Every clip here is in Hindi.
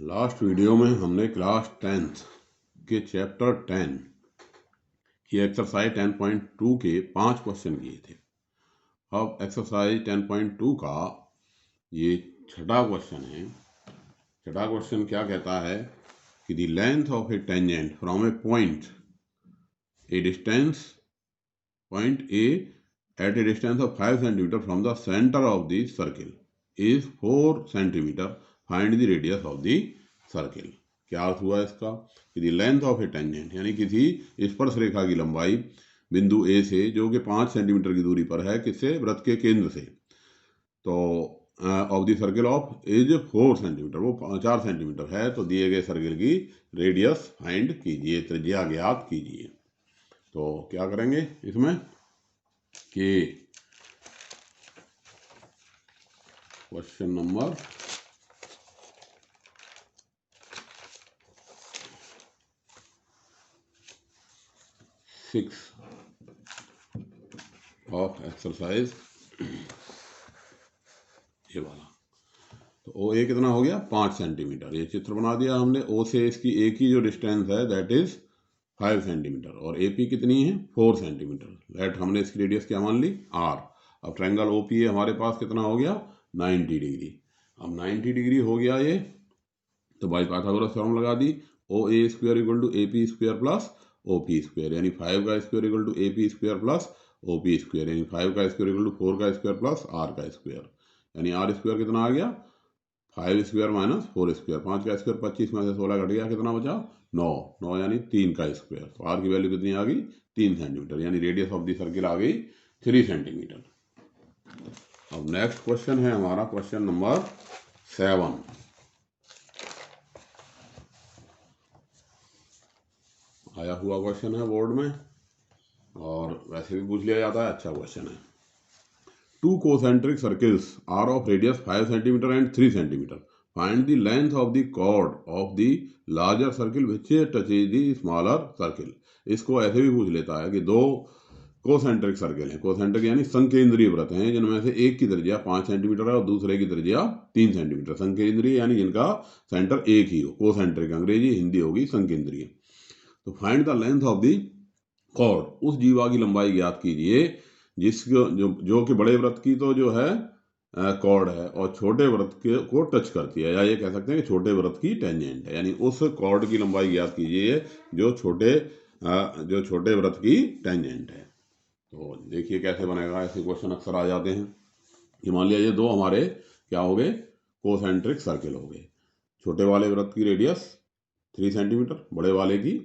लास्ट वीडियो में हमने क्लास 10th के चैप्टर 10 की एक्सरसाइज 10.2 के 5 क्वेश्चन किए थे। अब एक्सरसाइज 10.2 का ये छठा क्वेश्चन है। छठा क्वेश्चन क्या कहता है कि the length of A tangent from a point A distance point A at a distance of 5 cm from the center of the circle is 4 cm. Find the radius of the circle. क्या अर्थ हुआ इसका कि the length of a tangent यानी किसी स्पर्श रेखा की लंबाई बिंदु A से जो कि 5 सेंटीमीटर की दूरी पर है किससे वृत्त के केंद्र से, तो of the circle of is 4 centimetre, वो 4 सेंटीमीटर है, तो दिए गए सर्किल की रेडियस फाइंड कीजिए, त्रिज्या ज्ञात कीजिए। तो क्या करेंगे इसमें कि क्वेश्चन नंबर 6 ऑफ एक्सरसाइज ये वाला, तो ओ ए कितना हो गया 5 सेंटीमीटर। ये चित्र बना दिया हमने। ओ से इसकी ए की जो डिस्टेंस है दैट इज 5 सेंटीमीटर और ए पी कितनी है 4 सेंटीमीटर। लेट हमने इसकी रेडियस क्या मान ली आर। अब ट्रायंगल ओ पी ए हमारे पास कितना हो गया 90 डिग्री। अब 90 डिग्री हो गया ये, तो बाई पाइथागोरस थ्योरम लगा दी। O A square equal to A P square plus O P square, यानी 5 का square equal to A P square plus O P square, यानी 5 का स्क्वायर इक्वल टू 4 का स्क्वायर प्लस आर का स्क्वायर, यानी आर स्क्वायर कितना आ गया 5 स्क्वायर माइनस 4 स्क्वायर, 5 का स्क्वायर 25 में से 16 घट गया, कितना बचा 9, 9 यानी 3 का स्क्वायर। तो आर की वैल्यू कितनी आ गई 3 सेंटीमीटर, यानी रेडियस ऑफ द सर्किल आ गई 3 सेंटीमीटर। अब नेक्स्ट क्वेश्चन है हमारा क्वेश्चन नंबर 7। आया हुआ क्वेश्चन है बोर्ड में और वैसे भी पूछ लिया जाता है, अच्छा क्वेश्चन है। Two concentric circles are of radius 5 cm and 3 cm. Find the length of the chord of the larger circle which touches the smaller circle. इसको ऐसे भी पूछ लेता है कि दो कोसेंट्रिक सर्किल हैं, कोसेंट्रिक यानी संकेंद्रीय वृत्त हैं, जिनमें से एक की त्रिज्या 5 सेंटीमीटर है और दूसरे की त्रिज्या 3 सेंटीमीटर। संकेंद्रीय यानी जिनका सेंटर एक ही हो, कोसेंट्रिक अंग्रेजी, हिंदी होगी संकेंद्रीय। तो find the length of the chord, उस जीवा की लंबाई ज्ञात कीजिए जिसको जो कि बड़े वृत्त की तो जो है कॉर्ड है और छोटे वृत्त के को टच करती है, या ये कह सकते हैं कि छोटे वृत्त की टेंजेंट है, यानी उस कॉर्ड की लंबाई ज्ञात कीजिए जो छोटे वृत्त की टेंजेंट है। तो देखिए कैसे बनेगा, ऐसे क्वेश्चन अक्सर आ जाते हैं कि मान लिया ये दो हमारे क्या हो गए कोसेंट्रिक सर्किल हो गए, छोटे वाले वृत्त की रेडियस 3 सेंटीमीटर, बड़े वाले की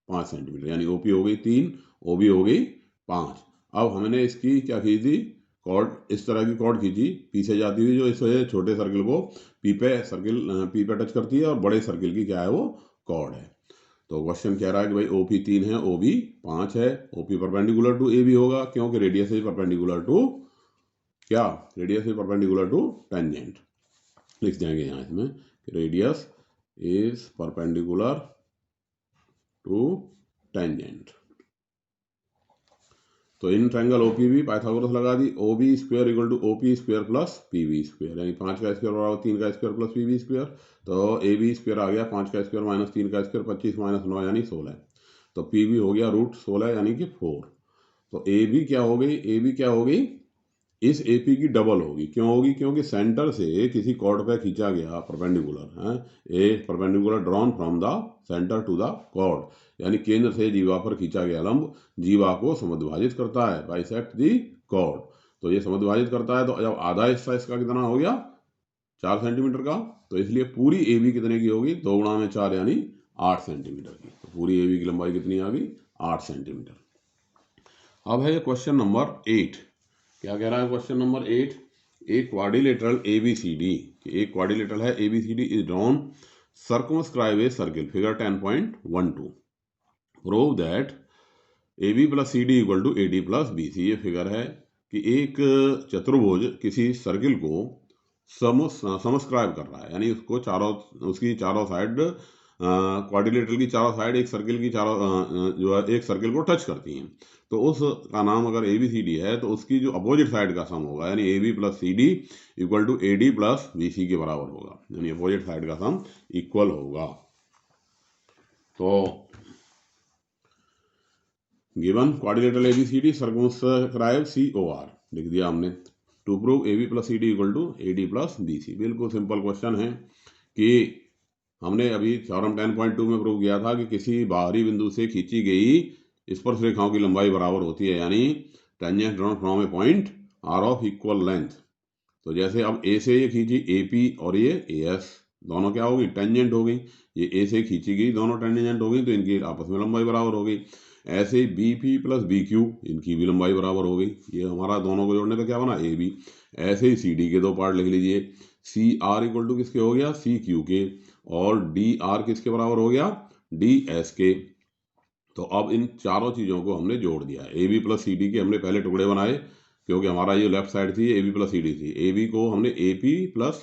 5 सेंटीमीटर, यानी ओपी हो गई 3, ओबी हो गई 5। अब हमने इसकी क्या की थी कॉर्ड, इस तरह की कॉर्ड खींची पीछे जाती हुई जो इस छोटे सर्किल को पी पे टच करती है और बड़े सर्किल की क्या है वो कॉर्ड है। तो क्वेश्चन कह रहा है कि भाई ओपी 3 है, ओबी 5 है, ओपी परपेंडिकुलर टू ए भी होगा क्योंकि रेडियस इज परपेंडिकुलर टू क्या, radius is perpendicular to tangent. लिख देंगे यहाँ इसमें radius is perpendicular to tangent. तो इन ट्रायंगल ओपी भी पाइथागोरस लगा दी, O B square equal to O P square plus P B square, यानी 5 का स्क्वायर बराबर 3 का square plus P B square. तो ए बी स्क्वायर आ गया 5 का स्क्वायर माइनस 3 का स्क्वायर 25 माइनस 9 यानी 16, तो पी बी हो गया रूट 16 यानी कि 4। तो ए बी क्या हो गई, ए बी क्या हो गई इस ए पी की डबल होगी, क्यों होगी क्योंकि सेंटर से किसी कॉर्ड पे खींचा गया परपेंडिकुलर है, a perpendicular drawn from the centre to the chord, यानी केंद्र से जीवा पर खींचा गया लंब जीवा को समद्विभाजित करता है, बाइसेक्ट दी कॉर्ड। तो ये समद्विभाजित करता है, तो जब आधा हिस्सा इसका कितना हो गया 4 सेंटीमीटर का, तो इसलिए पूरी ए बी कितने की होगी 2 गुणा में 4 यानी 8 सेंटीमीटर की। तो पूरी ए बी की लंबाई कितनी आ गई 8 सेंटीमीटर। अब है क्वेश्चन नंबर 8। क्या कह रहा है क्वेश्चन नंबर 8, एक quadrilateral A B C D, एक क्वाड्रिलेटरल है A B C D is drawn circumscribe a circle, figure 10.12। Prove that A B plus C D equal to A D plus B C. ये फिगर है कि एक चतुर्भुज किसी सर्किल को समस्क्राइब कर रहा है, यानी उसको उसकी चारों साइड क्वाड्रिलेटरल की चारों साइड एक सर्किल की चारों जो है एक सर्किल को टच करती हैं, तो उस का नाम अगर ए बी सी डी है तो उसकी जो अपोजिट साइड का सम होगा यानी A B plus C D equal to A D plus B C के बराबर होगा, यानी अपोजिट साइड का सम इक्वल होगा। तो given quadrilateral A B C D circumscribe C O R लिख दिया हमने। To prove A B plus C D equal to A D plus B C, बिल्कुल सिंपल क्वेश्चन है कि हमने अभी थ्योरम 10.2 में प्रूव किया था कि किसी बाहरी बिंदु से खींची गई स्पर्श रेखाओं की लंबाई बराबर होती है, यानी tangent drawn from a point are of equal length. तो जैसे अब ए से ये खींची ए पी और ये ए एस, दोनों क्या होगी, टेंजेंट हो गई। ये ए से खींची गई, दोनों टेंजेंट हो गई, तो इनकी आपस में लंबाई बराबर हो गई। ऐसे ही B P plus B Q, इनकी भी लंबाई बराबर हो गई। ये हमारा दोनों को जोड़ने पे क्या बना, ए बी। ऐसे ही सी डी के दो पार्ट लिख लीजिए, सी आर इक्वल टू किसके हो गया, सी क्यू के, और डी आर किसके बराबर हो गया, डी एस के। तो अब इन चारों चीज़ों को हमने जोड़ दिया। A B plus C D के हमने पहले टुकड़े बनाए, क्योंकि हमारा ये लेफ्ट साइड थी A B plus C D थी। ए बी को हमने A P plus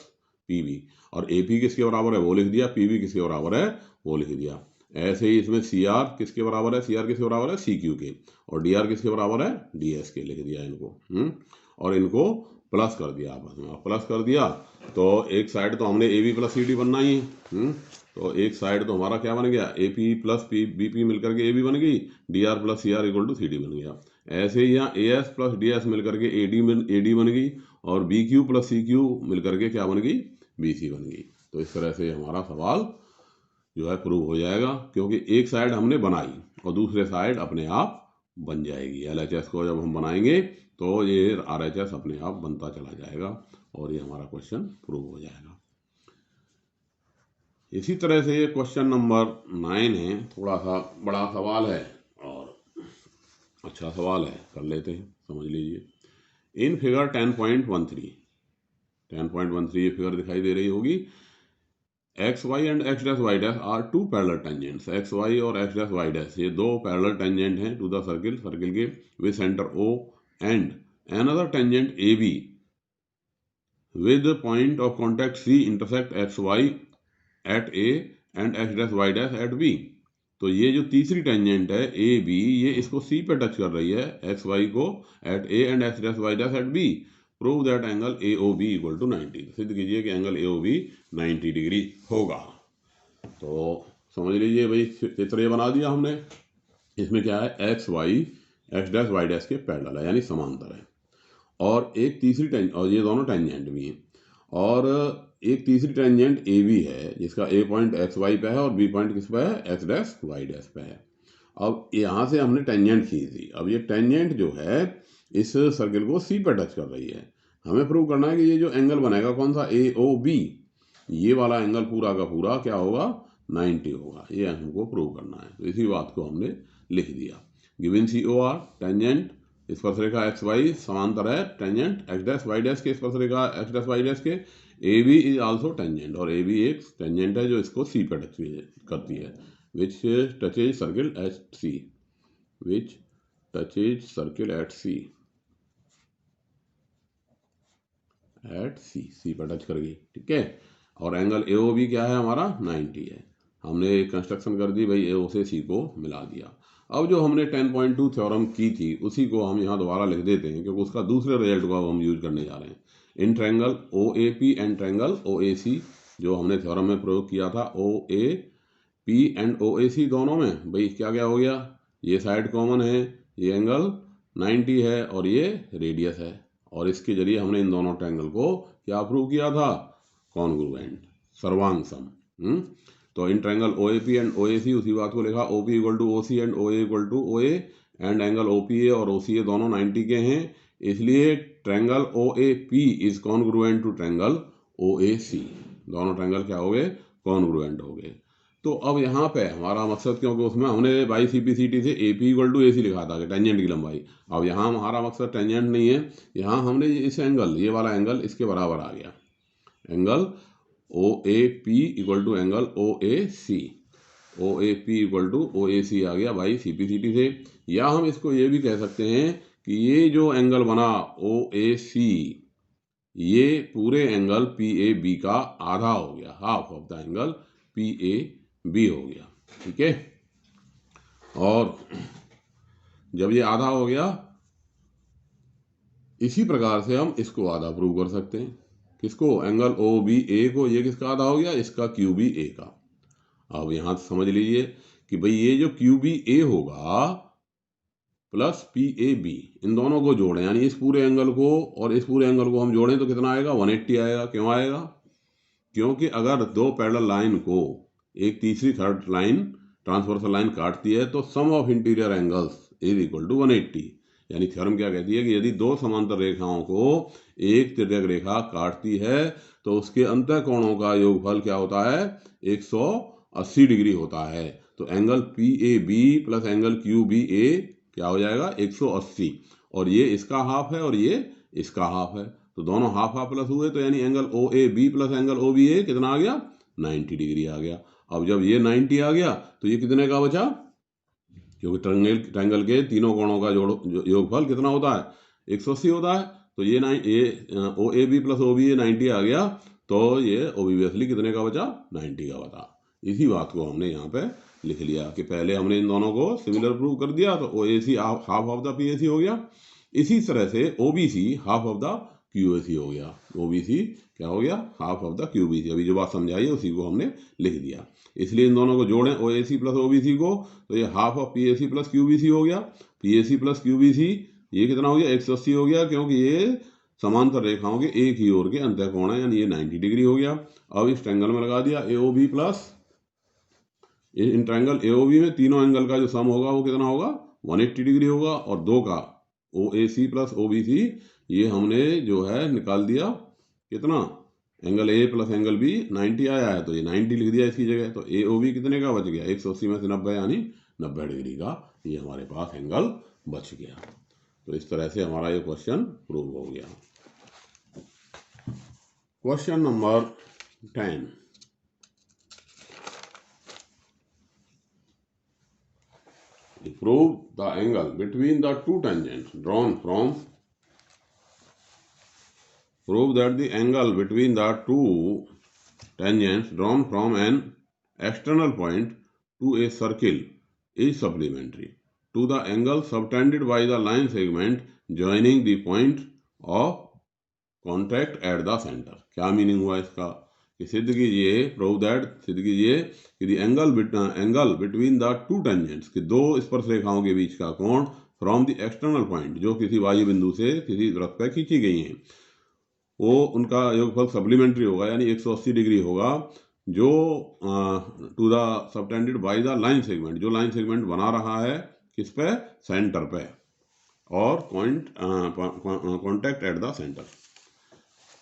P B, और ए पी किसके बराबर है वो लिख दिया, पी बी किसके बराबर है वो लिख दिया। ऐसे ही इसमें सी आर किसके बराबर है, सी आर किसके बराबर है, सी क्यू के, और डी आर किसके बराबर है, डी एस के लिख दिया इनको। और इनको प्लस कर दिया आपस में, प्लस कर दिया तो एक साइड तो हमने A B plus C D बनना ही है। तो एक साइड तो हमारा क्या बन गया, A P plus P B P मिलकर के ए बी बन गई, D R plus C R equal to C D बन गया। ऐसे ही यहाँ A S plus D S मिलकर के ए डी बन गई, और B Q plus C Q मिलकर के क्या बन गई, बी सी बन गई। तो इस तरह से हमारा सवाल जो है प्रूव हो जाएगा, क्योंकि एक साइड हमने बनाई और दूसरे साइड अपने आप बन जाएगी। एलएचएस को जब हम बनाएंगे तो ये आरएचएस अपने आप बनता चला जाएगा और ये हमारा क्वेश्चन प्रूव हो जाएगा। इसी तरह से क्वेश्चन नंबर 9 है, थोड़ा सा बड़ा सवाल है और अच्छा सवाल है, कर लेते हैं, समझ लीजिए। इन फिगर 10.13 ये फिगर दिखाई दे रही होगी। X Y and X dash Y dash are two parallel tangents. X Y और एक्स डैश वाई डैश ये दो पैरेलल टेंजेंट हैं टू द सर्किल के with centre O and another tangent AB with the point of contact C intersect XY at A and X dash Y dash at B। तो ये जो तीसरी टेंजेंट है AB, ये इसको C पे टच कर रही है, XY को at A and X dash Y dash at B। Prove that angle AOB equal to 90। सिद्ध कीजिए कि एंगल AOB 90 डिग्री होगा। तो समझ लीजिए भाई, चित्र ये बना दिया हमने। इसमें क्या है, X Y X dash Y dash के पैरेलल है, यानी समांतर है, और एक तीसरी टेंजेंट, और ये दोनों टेंजेंट भी हैं, और एक तीसरी टेंजेंट ए बी है जिसका ए पॉइंट एक्स वाई पे है और बी पॉइंट किस पे है, एक्स डैश वाई डैश पे है। अब यहाँ से हमने टेंजेंट खींच दी। अब ये टेंजेंट जो है इस सर्किल को सी पे टच कर रही है। हमें प्रूव करना है कि ये जो एंगल बनेगा कौन सा, ए ओ बी, ये वाला एंगल पूरा का पूरा क्या होगा, 90 होगा। ये हमको प्रूव करना है। तो इसी बात को हमने लिख दिया। Given C O R tangent स्पर्श रेखा एक्स वाई समांतर है tangent X dash Y dash के स्पर्श रेखा एक्स डैश वाई डैश के। A B is also tangent, और ए बी एक टेंजेंट है जो इसको सी पे टच करती है, which touches circle at C, which touches circle at C, C पर टच कर गई, ठीक है। और एंगल ए ओ बी क्या है हमारा, 90 है। हमने कंस्ट्रक्शन कर दी भाई, ए ओ से सी को मिला दिया। अब जो हमने 10.2 थ्योरम की थी उसी को हम यहाँ दोबारा लिख देते हैं, क्योंकि उसका दूसरे रिजल्ट को अब हम यूज करने जा रहे हैं। In triangle O A P and triangle O A C, जो हमने थ्योरम में प्रयोग किया था, ओ A P and O A C दोनों में भाई क्या क्या हो गया, ये साइड कॉमन है, ये एंगल 90 है और ये रेडियस है, और इसके जरिए हमने इन दोनों ट्रायंगल को क्या प्रूव किया था, कॉन्ग्रुएंट, सर्वांग सम। तो in triangle O A P and O A C उसी बात को लिखा, O P equal to O C and O A equal to O A, and angle O P A और ओ सी ए दोनों 90 के हैं, इसलिए triangle O A P is congruent to triangle O A C. दोनों ट्रायंगल क्या हो गए, कॉन्ग्रुएंट हो गए। तो अब यहाँ पे हमारा मकसद, क्योंकि उसमें हमने by C P C T से A P equal to A C लिखा था कि टेंजेंट की लंबाई। अब यहाँ हमारा मकसद टेंजेंट नहीं है, यहाँ हमने इस एंगल, ये वाला एंगल इसके बराबर आ गया, angle O A P equal to angle O A C, O A P equal to O A C आ गया by C P C T से। या हम इसको ये भी कह सकते हैं कि ये जो एंगल बना ओ ए सी, ये पूरे एंगल पी ए बी का आधा हो गया, half of the angle P A B हो गया। ठीक है, और जब ये आधा हो गया, इसी प्रकार से हम इसको आधा प्रूव कर सकते हैं। किसको? एंगल ओ बी ए को। ये किसका आधा हो गया? इसका क्यू बी ए का। अब यहां समझ लीजिए कि भाई ये जो क्यू बी ए होगा प्लस पी ए बी, इन दोनों को जोड़ें, यानी इस पूरे एंगल को और इस पूरे एंगल को हम जोड़ें तो कितना आएगा? 180 आएगा। क्यों आएगा? क्योंकि अगर दो पैरेलल लाइन को एक तीसरी थर्ड लाइन ट्रांसवर्सल लाइन काटती है तो sum of interior angles is equal to 180। यानी थ्योरम क्या कहती है कि यदि दो समांतर रेखाओं को एक तिर्यक रेखा काटती है तो उसके अंतः कोणों का योगफल क्या होता है? 180 डिग्री होता है। तो angle P A B plus angle Q B A क्या हो जाएगा? 180। और ये इसका हाफ है और ये इसका हाफ है, तो दोनों हाफ हाफ प्लस हुए, तो यानी angle O A B plus angle O B A कितना आ गया? 90 डिग्री आ गया। अब जब ये 90 आ गया तो ये कितने का बचा? क्योंकि ट्रायंगल के तीनों कोणों का योगफल कितना होता है? 180 होता है। तो ये O A B plus O B A 90 आ गया, तो ये ओबिवियसली कितने का बचा? 90 का बचा। इसी बात को हमने यहाँ पे लिख लिया कि पहले हमने इन दोनों को सिमिलर प्रूव कर दिया, तो O A C half of the P A C हो गया। इसी तरह से O B C half of the Q A C हो गया। ओ बी सी क्या हो गया? Half of the Q B C. अभी जो बात समझाई है उसी को हमने लिख दिया। इसलिए इन दोनों को जोड़ें, ओ A C plus O B सी को, तो ये half of P A C plus Q B C हो गया। P A C plus Q B C ये कितना हो गया? 180 हो गया, क्योंकि ये समांतर रेखाओं के एक ही ओर के अंतः कोण है, यानी ये 90 डिग्री हो गया। अब इस ट्रायंगल में लगा दिया A O B plus, in triangle A O B में तीनों एंगल का जो सम होगा वो कितना होगा? 180 डिग्री होगा। और दो का ओ A C plus O B C ये हमने जो है निकाल दिया कितना? Angle A plus angle B 90 आया है, तो ये 90 लिख दिया इसकी जगह। तो ए ओ बी कितने का बच गया? 180 में से 90, यानी 90 डिग्री का ये हमारे पास एंगल बच गया। तो इस तरह से हमारा ये क्वेश्चन प्रूव हो गया। Question number 10, prove the angle between the two tangents drawn from prove that the angle between the two tangents drawn from an external point to a circle is supplementary to the angle subtended by the line segment joining the point of contact at the center। क्या मीनिंग हुआ इसका? कि सिद्ध कीजिए, प्रूव दैट, सिद्ध कीजिए कि the angle between the two tangents, कि दो स्पर्श रेखाओं के बीच का कोण फ्रॉम द एक्सटर्नल पॉइंट, जो किसी बाह्य बिंदु से किसी वृत्त पर खींची गई हैं, वो उनका योगफल सप्लीमेंट्री होगा, यानी 180 डिग्री होगा, जो to the subtended by the line segment, जो लाइन सेगमेंट बना रहा है किस पे? सेंटर पे, और कॉन्टैक्ट एट द सेंटर।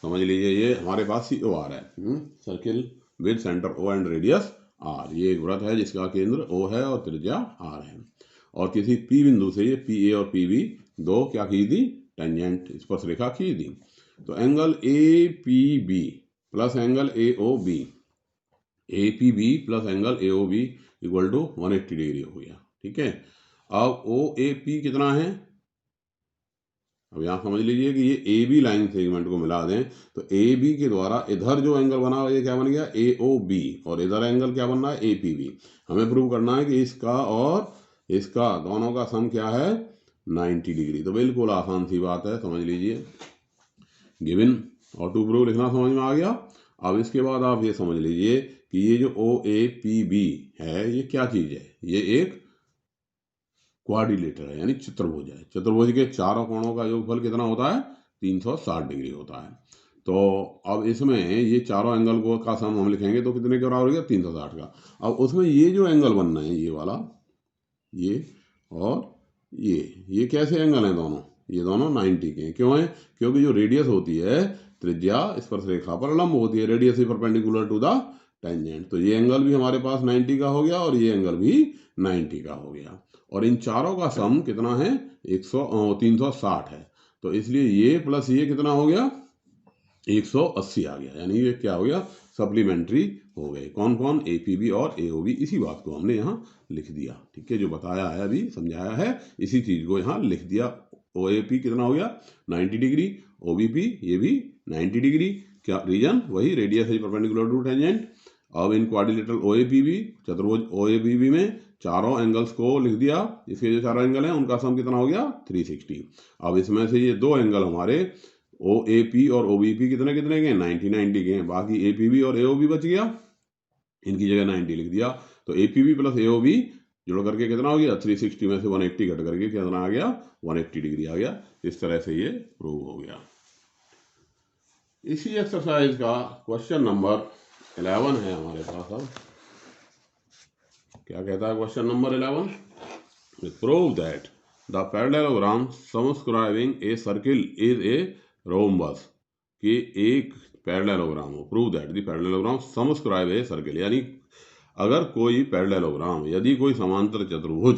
समझ लीजिए ये हमारे पास सी ओ आर है, circle with centre O and radius R. ये एक वृत्त है जिसका केंद्र ओ है और त्रिज्या आर है, और किसी पी बिंदु से ये पी ए और पी बी दो क्या की थी? टेंजेंट स्पर्श रेखा की थी। तो angle A P B plus angle A O B, A P B plus angle A O B equal to 180 degree हो गया। ठीक है, अब ओ ए पी कितना है? अब यहाँ समझ लीजिए कि ये ए बी लाइन सेगमेंट को मिला दें तो ए बी के द्वारा इधर जो एंगल बना हुआ ये क्या बन गया? ए ओ बी, और इधर एंगल क्या बन रहा है? A P B. हमें प्रूव करना है कि इसका और इसका दोनों का सम क्या है? 90 डिग्री। तो बिल्कुल आसान सी बात है, समझ लीजिए। गिवन और टू प्रूव लिखना समझ में आ गया। अब इसके बाद आप ये समझ लीजिए कि ये जो ओ ए पी बी है ये क्या चीज़ है? ये एक क्वाड्रिलेटरल है, यानी चतुर्भुज है। चतुर्भुज के चारों कोणों का योगफल कितना होता है? 360 डिग्री होता है। तो अब इसमें ये चारों एंगल को का सम हम लिखेंगे तो कितने के बराबर हो गया? 360 का। अब उसमें ये जो एंगल बनना है, ये वाला, ये और ये कैसे एंगल हैं दोनों? ये दोनों 90 के हैं। क्यों है? क्योंकि जो रेडियस होती है त्रिज्या स्पर्श रेखा पर लंब होती है, radius is perpendicular to the tangent. तो ये एंगल भी हमारे पास 90 का हो गया और ये एंगल भी 90 का हो गया, और इन चारों का सम कितना है? 360 है। तो इसलिए ये प्लस ये कितना हो गया? 180 आ गया, यानी ये क्या हो गया? सप्लीमेंट्री हो गए। कौन कौन? ए पी बी और ए ओ बी। इसी बात को हमने यहाँ लिख दिया। ठीक है, जो बताया है अभी समझाया है इसी चीज को यहाँ लिख दिया। ओ ए पी कितना हो गया? 90 डिग्री। ओ बी पी ये भी 90 डिग्री। क्या रीजन? वही, radius is perpendicular to tangent. अब इन क्वाड्रिलेटरल OAPB चतुर्भुज OAPB में चारों एंगल्स को लिख दिया, इसके जो चारों एंगल हैं उनका सम कितना हो गया 360। अब इसमें से ये दो एंगल हमारे OAP और OBP कितने कितने के 90 के हैं, बाकी APB और AOB बच गया, इनकी जगह 90 लिख दिया। तो APB प्लस AOB जोड़ करके कितना हो गया 360 में से 180 कट करके कितना आ गया 180 डिग्री आ गया। इस तरह से ये प्रूव हो गया। इसी एक्सरसाइज का क्वेश्चन नंबर 11 है हमारे पास। अब क्या कहता है question number 11? Prove that the parallelogram subscribing a circle is a rhombus, कि एक पैरेललोग्राम हो। Prove that the parallelogram subscribe a circle, यानी अगर कोई पैरेललोग्राम, यदि कोई समांतर चतुर्भुज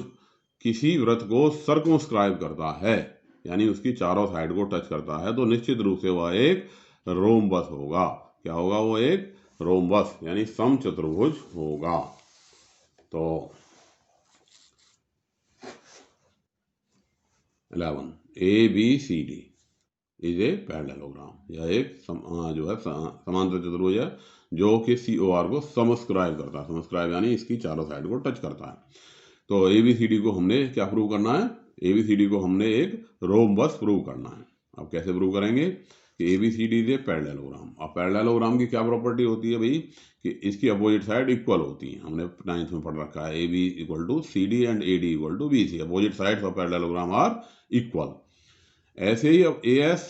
किसी वृत्त को सर्कमस्क्राइब करता है, यानी उसकी चारों साइड को टच करता है, तो निश्चित रूप से वह एक रोम्बस होगा। क्या होगा? वो एक रोम्बस यानी समचतुर्भुज होगा। तो 11 ABCD इज ए पैरेललोग्राम, यह एक जो है समांतर चतुर्भुज है जो कि COR को समस्क्राइब करता है। समस्क्राइब यानी इसकी चारों साइड को टच करता है। तो ABCD को हमने क्या प्रूव करना है? ABCD को हमने एक रोम्बस प्रूव करना है। अब कैसे प्रूव करेंगे कि ABCD इज ए पैरेललोग्राम। अब पैरेललोग्राम की क्या प्रॉपर्टी होती है भाई, कि इसकी अपोजिट साइड इक्वल होती है। हमने 9th में पढ़ रखा है AB = CD and AD = BC, opposite sides of parallelogram are equal. ऐसे ही अब AS,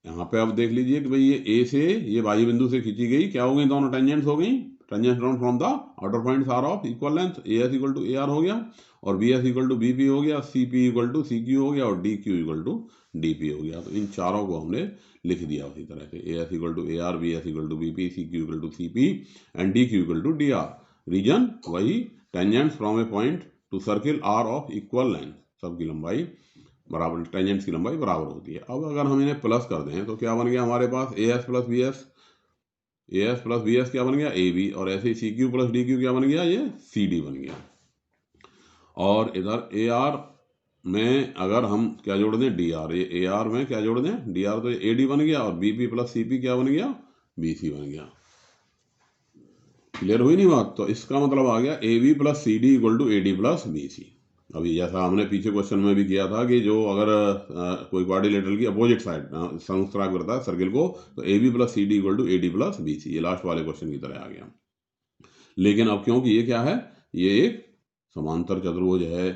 यहाँ पे आप देख लीजिए कि भाई ये A से ये बाह्य बिंदु से खींची गई, क्या हो गई? दोनों टेंजेंट्स हो गई, tangents drawn from the outer points are of equal length. AS = AR हो गया, और BS = BP हो गया, CP = CQ हो गया, और DQ = DP हो गया। तो इन चारों को हमने लिख दिया उसी तरह से। AS = AR, BS = BP, CQ = CP and DQ = DR। Reason वही, tangents from a point to circle are of equal length, सबकी लंबाई बराबर, टेंजेंट्स की लंबाई बराबर होती है। अब अगर हम इन्हें प्लस कर दें तो क्या बन गया हमारे पास? AS + BS, AS + BS क्या बन गया? AB, और ऐसे ही CQ + DQ क्या बन गया? ये CD बन गया। और इधर AR में अगर हम क्या जोड़ दें? DR। ये AR में क्या जोड़ दें? DR, तो ये AD बन गया, और BP + CP क्या बन गया? BC बन गया। क्लियर हुई नहीं बात? तो इसका मतलब आ गया AB + CD = AD + BC। अभी जैसा हमने पीछे क्वेश्चन में भी किया था कि जो अगर कोई क्वाड्रिलेटरल की अपोजिट साइड समस्क्राइब करता है सर्किल को, तो AB + CD = AD + BC, ये लास्ट वाले क्वेश्चन की तरह आ गया। लेकिन अब क्योंकि ये क्या है? ये एक समांतर चतुर्भुज है,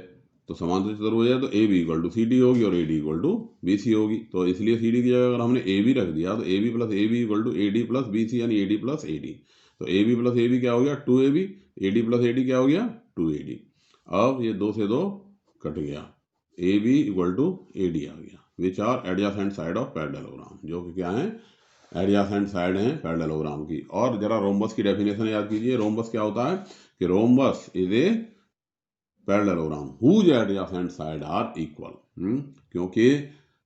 तो समांतर चतुर्भुज है तो AB = CD होगी और AD = BC होगी। तो इसलिए CD की जगह अगर हमने AB रख दिया तो AB + AB = AD + BC, यानी AD + AD। तो AB + AB क्या हो गया? 2AB। AD + AD क्या हो गया? 2AD। अब ये 2 से 2 कट गया, AB = AD आ गया, which are adjacent side of parallelogram, जो कि क्या है? एडजेसेंट साइड हैं पैरेललोग्राम की। और जरा रोम्बस की डेफिनेशन याद कीजिए। रोम्बस क्या होता है? कि rhombus is a parallelogram whose adjacent side are equal. क्योंकि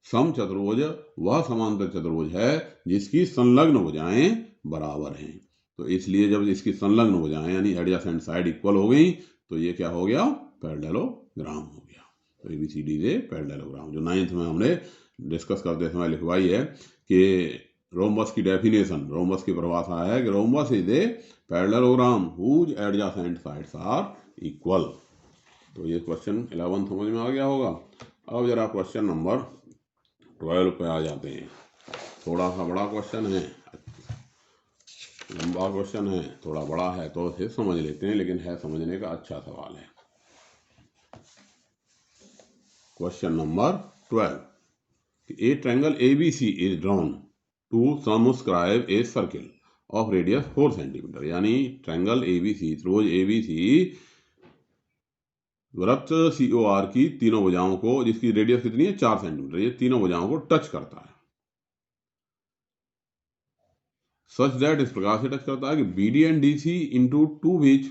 समचतुर्भुज वह समांतर चतुर्भुज है जिसकी संलग्न भुजाएं बराबर हैं। तो इसलिए जब इसकी संलग्न भुजाएं यानी एडजेसेंट साइड इक्वल हो गई तो ये क्या हो गया? पैरेललोग्राम हो गया। तो ABCD से पैरेललोग्राम, जो 9th में हमने डिस्कस करते समय लिखवाई है कि रोम्बस की डेफिनेशन, रोम्बस की परिभाषा है कि rhombus is a parallelogram whose adjacent sides are equal. तो ये क्वेश्चन 11 समझ में आ गया होगा। अब जरा क्वेश्चन नंबर 12 पे आ जाते हैं। थोड़ा सा बड़ा क्वेश्चन है, लंबा क्वेश्चन है, थोड़ा बड़ा है, तो इसे समझ लेते हैं, लेकिन है समझने का अच्छा सवाल है। Question number 12, a triangle ABC is drawn to circumscribe a circle of radius 4 centimetre, यानी ट्रायंगल ABC, त्रिभुज ABC वृत्त COR की तीनों भुजाओं को, जिसकी रेडियस कितनी है? 4 सेंटीमीटर, ये तीनों भुजाओं को टच करता है। सच दैट, इस प्रकार से टच करता है कि BD and DC into two which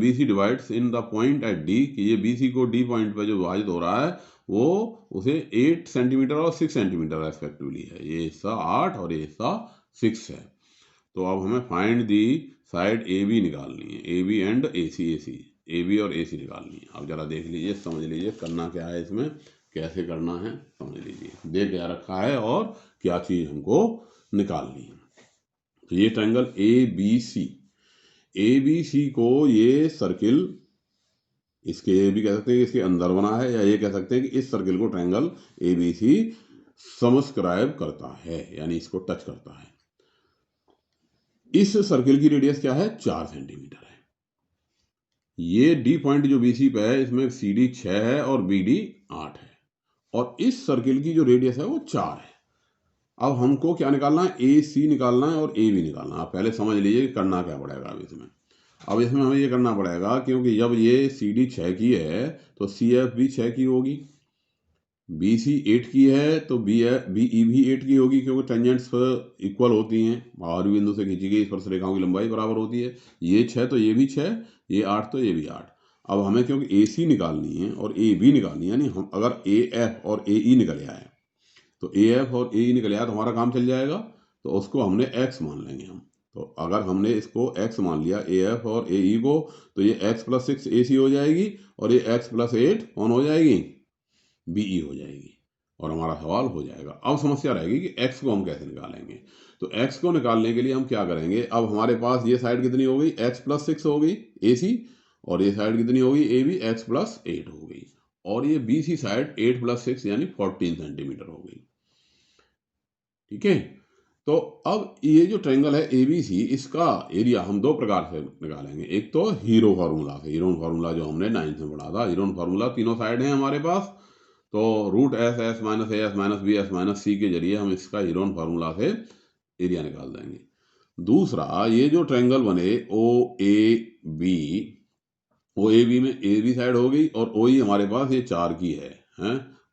BC divides in the point at D, कि ये BC को D पॉइंट पर जो विभाजित हो रहा है वो उसे 8 सेंटीमीटर और 6 सेंटीमीटर रेस्पेक्टिवली है। ये हिस्सा 8 और ये हिस्सा 6 है। तो अब हमें फाइंड दी साइड AB निकालनी है, AB एंड AC, AB और AC निकालनी है। अब जरा देख लीजिए, समझ लीजिए करना क्या है, इसमें कैसे करना है समझ लीजिए। दे क्या रखा है और क्या चीज़ हमको निकालनी है। तो ये ट्रायंगल ए बी सी को ये सर्किल, इसके ये भी कह सकते हैं कि इसके अंदर बना है, या ये कह सकते हैं कि इस सर्किल को triangle A B C subscribe करता है, यानी इसको टच करता है। इस सर्किल की रेडियस क्या है? 4 सेंटीमीटर है। ये डी पॉइंट जो बीसी पे है, इसमें सी डी 6 है और बी डी 8 है, और इस सर्किल की जो रेडियस है वो 4 है। अब हमको क्या निकालना है? ए सी निकालना है और ए बी निकालना है। आप पहले समझ लीजिए कि करना क्या पड़ेगा अब इसमें हमें ये करना पड़ेगा, क्योंकि जब ये सी डी 6 की है तो सी एफ भी 6 की होगी, बी सी 8 की है तो बी ई भी 8 की होगी, क्योंकि टेंजेंट्स इक्वल होती हैं, बाहरी बिंदु से खींची गई स्पर्श रेखाओं की लंबाई बराबर होती है। ये 6 तो ये भी 6, ये 8 तो ये भी 8। अब हमें क्योंकि ए सी निकालनी है और ए बी निकालनी है, यानी हम अगर ए एफ और ए ई निकल आए तो ए एफ और ए ई निकल आया तो हमारा काम चल जाएगा, तो उसको हमने एक्स मान लेंगे हम। तो अगर हमने इसको एक्स मान लिया, ए एफ और ए ई को, तो ये एक्स प्लस 6 ए सी हो जाएगी, और ये एक्स प्लस 8 कौन हो जाएगी? बीई हो जाएगी, और हमारा सवाल हो जाएगा। अब समस्या रहेगी कि x को हम कैसे निकालेंगे। तो x को निकालने के लिए हम क्या करेंगे? अब हमारे पास ये साइड कितनी हो गई? x प्लस 6 हो गई ए सी, और ये साइड कितनी हो गई? ए बी, एक्स प्लस 8 हो गई, और ये बी सी साइड 8 प्लस 6 यानी 14 सेंटीमीटर हो गई। ठीक है, तो अब ये जो ट्रायंगल है ए बी सी, इसका एरिया हम दो प्रकार से निकालेंगे। एक तो हीरो फार्मूला से, हीरोन फार्मूला जो हमने 9th में पढ़ा था। हीरोन फार्मूला, तीनों साइड हैं हमारे पास, तो root S S minus A S minus B S minus C के जरिए हम इसका हीरोन फार्मूला से एरिया निकाल देंगे। दूसरा, ये जो ट्रायंगल बने ओ A B, O A B में ए बी साइड हो गई, और ओ ई हमारे पास ये 4 की है,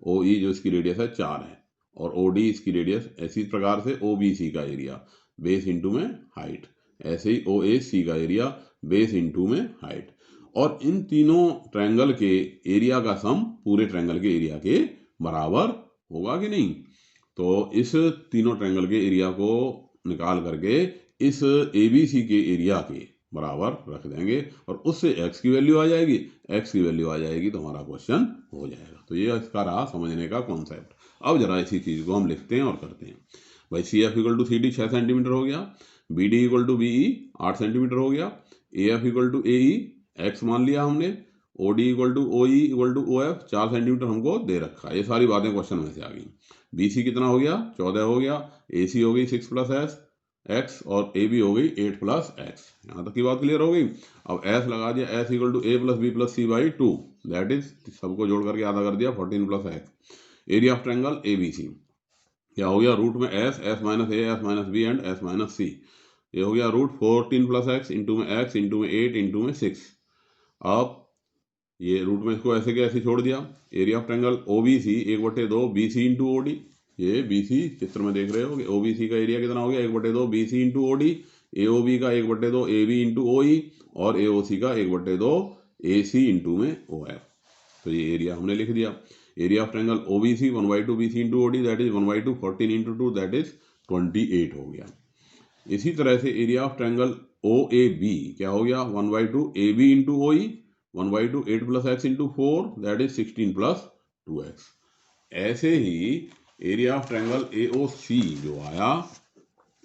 ओ ई जो इसकी रेडियस है 4 है, और ओ डी इसकी रेडियस। इसी प्रकार से ओ बी सी का एरिया बेस इंटू में हाइट, ऐसे ही ओ ए सी का एरिया बेस इंटू में हाइट, और इन तीनों ट्रायंगल के एरिया का सम पूरे ट्रायंगल के एरिया के बराबर होगा कि नहीं। तो इस तीनों ट्रायंगल के एरिया को निकाल करके इस ए बी सी के एरिया के बराबर रख देंगे, और उससे x की वैल्यू आ जाएगी, x की वैल्यू आ जाएगी तो हमारा क्वेश्चन हो जाएगा। तो ये इसका रहा समझने का कॉन्सेप्ट। अब जरा इसी चीज़ को हम लिखते हैं और करते हैं। भाई C F equal to C D 6 centimetre हो गया, B D equal to B E 8 centimetre हो गया, A F equal to A E X मान लिया हमने, O D equal to O E equal to O F 4 centimetre हमको दे रखा है। ये सारी बातें क्वेश्चन में से आ गई। बी सी कितना हो गया? 14 हो गया, ए सी हो गई 6 प्लस एस एक्स, और ए बी हो गई 8 प्लस एक्स। यहाँ तक की बात क्लियर हो गई। अब एस लगा दिया, S equal to A plus B plus C by 2, that is सबको जोड़ करके आधा कर दिया 14 plus X. Area of triangle A B C क्या हो गया? रूट में S, S minus A, S minus B and S minus C. ये हो गया रूट 14 प्लस एक्स इंटू में एक्स इंटू में 8 इंटू में 6। अब ये रूट में इसको ऐसे के ऐसे छोड़ दिया। Area of triangle O B C 1/2 B C into O D. ये बी सी चित्र में देख रहे हो कि ओ बी सी का एरिया कितना हो गया? 1/2 B C into O D. A O B का 1/2 ए बी इंटू ओ ई, और ए ओ सी का 1/2 ए सी इंटू में ओ एफ। तो ये एरिया हमने लिख दिया। Area of triangle O B C 1/2 B C into O D, that is 1/2 14 into 2, that is 28 हो गया। इसी तरह से area of triangle O A B क्या हो गया? 1/2 A B into O E, 1/2 8 plus X into 4, that is 16 plus 2x। ऐसे ही area of triangle A O C जो आया,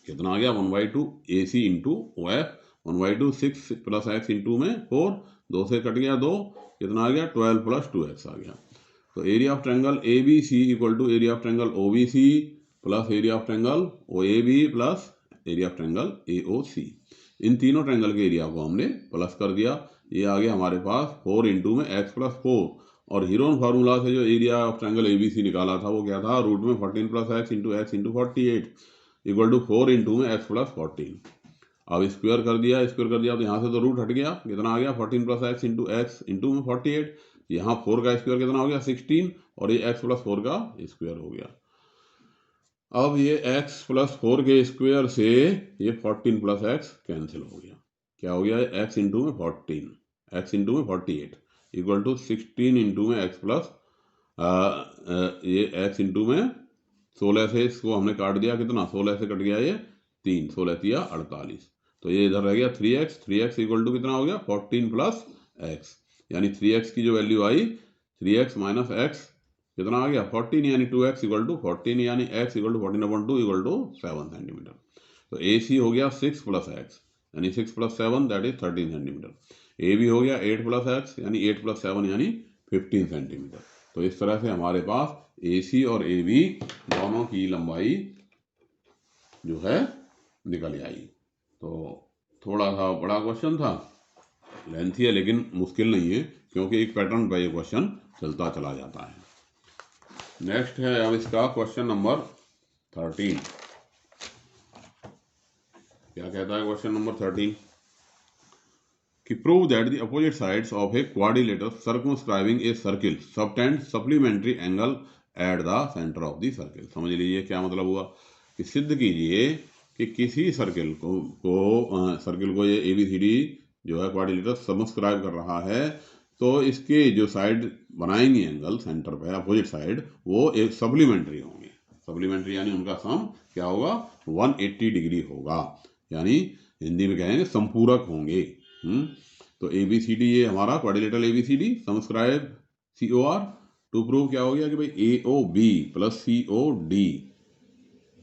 कितना आ गया? 1/2 ए C into O F, 1/2 6 plus X into में 4, 2 से कट गया 2, कितना आ गया? 12 प्लस 2x आ गया। तो area of triangle A B C equal to area of triangle O B C plus area of triangle O A B plus area of triangle A O C. इन तीनों ट्रायंगल के एरिया को हमने प्लस कर दिया। ये आ गया हमारे पास 4 इंटू में एक्स प्लस 4, और हीरोन फार्मूला से जो area of triangle A B C निकाला था वो क्या था? रूट में 14 plus X into 48 equal to 4 into में एक्स प्लस 14। अब स्क्वायर कर दिया तो यहाँ से तो रूट हट गया, कितना आ गया? 14 प्लस एक्स इंटू में 48। यहाँ 4 का स्क्वायर कितना हो गया? 16, और ये x प्लस 4 का स्क्वायर हो गया। अब ये x प्लस 4 के स्क्वायर से ये 14 प्लस एक्स कैंसिल हो गया। क्या हो गया? x इंटू में 14, x इंटू में 48 इक्वल टू 16 इंटू में x प्लस ये x इंटू में 16 से इसको हमने काट दिया, कितना? 16 से कट गया ये 3, 16 तिया 48। तो ये इधर रह गया 3x इक्वल टू कितना हो गया? 14 प्लस एक्स, यानी 3x की जो वैल्यू आई 3x माइनस एक्स कितना आ गया? 14, यानी 2x इक्वल टू 14, यानी x equal to 14/2 equal to 7 centimetre. तो ए सी हो गया 6 + x यानी 6 + 7 that is 13 centimetre. A B हो गया 8 + x यानी 8 + 7 यानी 15 सेंटीमीटर। तो इस तरह से हमारे पास ए सी और ए बी दोनों की लंबाई जो है निकल आई। तो थोड़ा सा बड़ा क्वेश्चन था, लेंथी है, लेकिन मुश्किल नहीं है क्योंकि एक पैटर्न पर ये क्वेश्चन चलता चला जाता है। नेक्स्ट है अब इसका क्वेश्चन नंबर 13। क्या कहता है क्वेश्चन नंबर 13 कि prove that the opposite sides of a quadrilateral circumscribing a circle subtend supplementary angle at the centre of the circle. समझ लीजिए क्या मतलब हुआ कि सिद्ध कीजिए कि किसी सर्किल को ये ABCD जो है क्वाड्रिलेटरल सबस्क्राइब कर रहा है, तो इसके जो साइड बनाएंगे एंगल सेंटर पे अपोजिट साइड वो एक सप्लीमेंट्री होंगे। सप्लीमेंट्री यानी उनका सम क्या होगा 180 डिग्री होगा, यानी हिंदी में कहेंगे संपूरक होंगे। तो ABCD ये हमारा quadrilateral ABCD subscribe COR to prove क्या हो गया कि भाई AOB + COD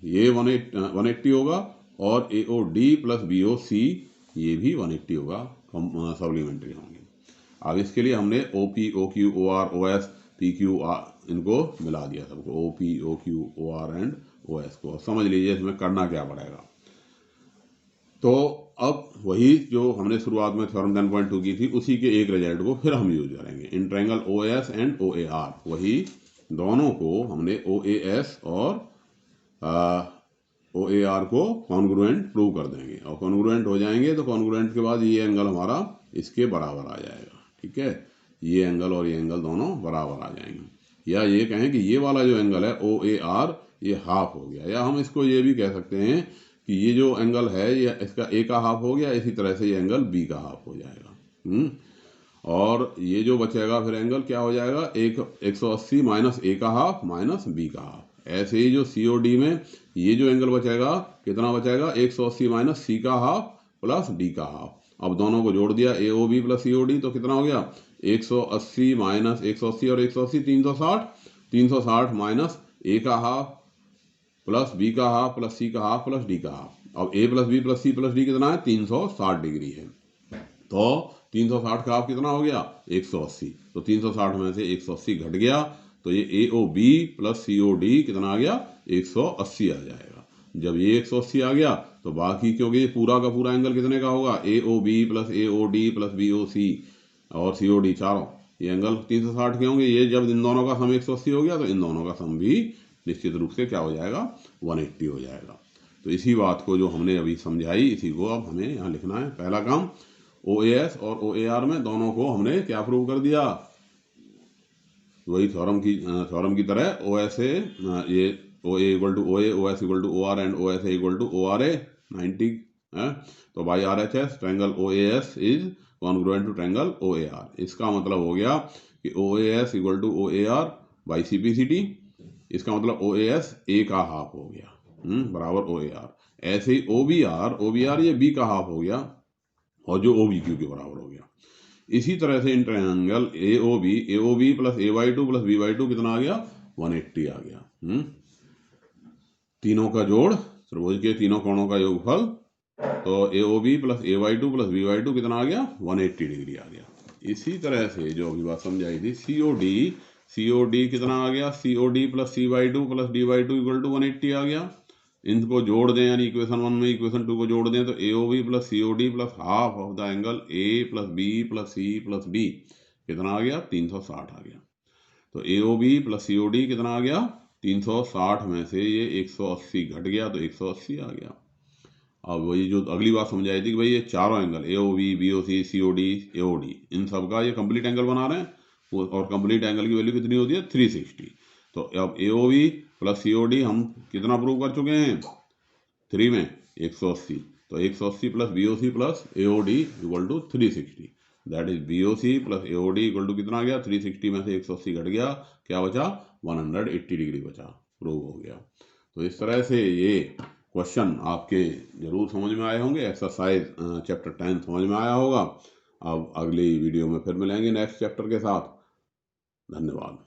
ये 180 होगा और AOD + BOC ये भी 180 होगा, सप्लीमेंट्री होंगे। अब इसके लिए हमने OP OQ OR OS PQ इनको मिला दिया सबको, OP OQ OR and OS को। समझ लीजिए इसमें करना क्या पड़ेगा। तो अब वही जो हमने शुरुआत में थ्योरम 10.2 की थी उसी के एक रिजल्ट को फिर हम यूज करेंगे in triangle OAS and OAR। वही दोनों को हमने OAS और OAR को कॉन्ग्रुएंट प्रूव कर देंगे, और कॉन्ग्रुएंट हो जाएंगे तो कॉन्ग्रुएंट के बाद ये एंगल हमारा इसके बराबर आ जाएगा। ठीक है, ये एंगल और ये एंगल दोनों बराबर आ जाएंगे। या ये कहें कि ये वाला जो एंगल है OAR ये हाफ हो गया, या हम इसको ये भी कह सकते हैं कि ये जो एंगल है ये इसका A का हाफ हो गया, इसी तरह से ये एंगल B का हाफ हो जाएगा। और ये जो बचेगा फिर एंगल क्या हो जाएगा 180 माइनस A का हाफ माइनस B का हाफ। ऐसे ही जो COD में ये जो एंगल बचेगा कितना बचेगा 180 माइनस C का हाफ प्लस D का हाफ। अब दोनों को जोड़ दिया AOB + COD तो कितना हो गया 180 माइनस 180 और 180 360, 360 माइनस A का हाफ प्लस B का हाफ प्लस C का हाफ प्लस D का हाफ। अब A + B + C + D कितना है 360 डिग्री है, तो 360 का हाफ कितना हो गया 180, तो 360 में से 180 घट गया तो ये AOB + COD कितना आ गया 180 आ जाएगा। जब ये 180 आ गया तो बाकी, क्योंकि ये पूरा का पूरा एंगल कितने का होगा AOB + AOD + BOC और COD चारों ये एंगल 360 के होंगे। ये जब इन दोनों का सम 180 हो गया तो इन दोनों का सम भी निश्चित रूप से क्या हो जाएगा 180 हो जाएगा। तो इसी बात को जो हमने अभी समझाई इसी को अब हमें यहाँ लिखना है। पहला काम OAS और OAR में दोनों को हमने क्या प्रूव कर दिया, वही थ्योरम की तरह OSA ये OA = OA, OS = OR and OSA = ORA 90 है। तो by RHS triangle OAS is congruent to triangle OAR। इसका मतलब हो गया कि OAS = OAR बाई CPCT, इसका मतलब OAS A का हाफ हो गया बराबर OAR। ऐसे ही OBR ये B का हाफ हो गया और जो OBQ के बराबर हो गया। इसी तरह से in triangle AOB + AY2 + BY2 कितना आ गया 180 आ गया। तीनों का जोड़ त्रिभुज के तीनों कोणों का योगफल, तो AOB + AY2 + BY2 कितना आ गया 180 डिग्री आ गया। इसी तरह से जो अभी बात समझाई थी COD कितना आ गया COD + CY2 + DY2 = 180 आ गया। इनको जोड़ दें यानी इक्वेशन 1 में इक्वेशन 2 को जोड़ दें तो AOB + COD + half of the angle A + B + C + D कितना आ गया 360 आ गया। तो AOB + COD कितना आ गया 360 में से ये 180 घट गया तो 180 आ गया। अब वही जो अगली बात समझाई थी कि भाई ये चारों angle AOB BOC COD AOD इन सब का ये कंप्लीट एंगल बना रहे हैं, और कंप्लीट एंगल की वैल्यू कितनी होती है 360। तो अब AOB + COD हम कितना प्रूव कर चुके हैं 3 में 180, तो 180 + BOC + AOD = 360, that is BOC + AOD = कितना आ गया 360 में से 180 घट गया, क्या बचा 180 डिग्री बचा, प्रूव हो गया। तो इस तरह से ये क्वेश्चन आपके जरूर समझ में आए होंगे। एक्सरसाइज चैप्टर 10 समझ में आया होगा। अब अगली वीडियो में फिर मिलेंगे नेक्स्ट चैप्टर के साथ। धन्यवाद।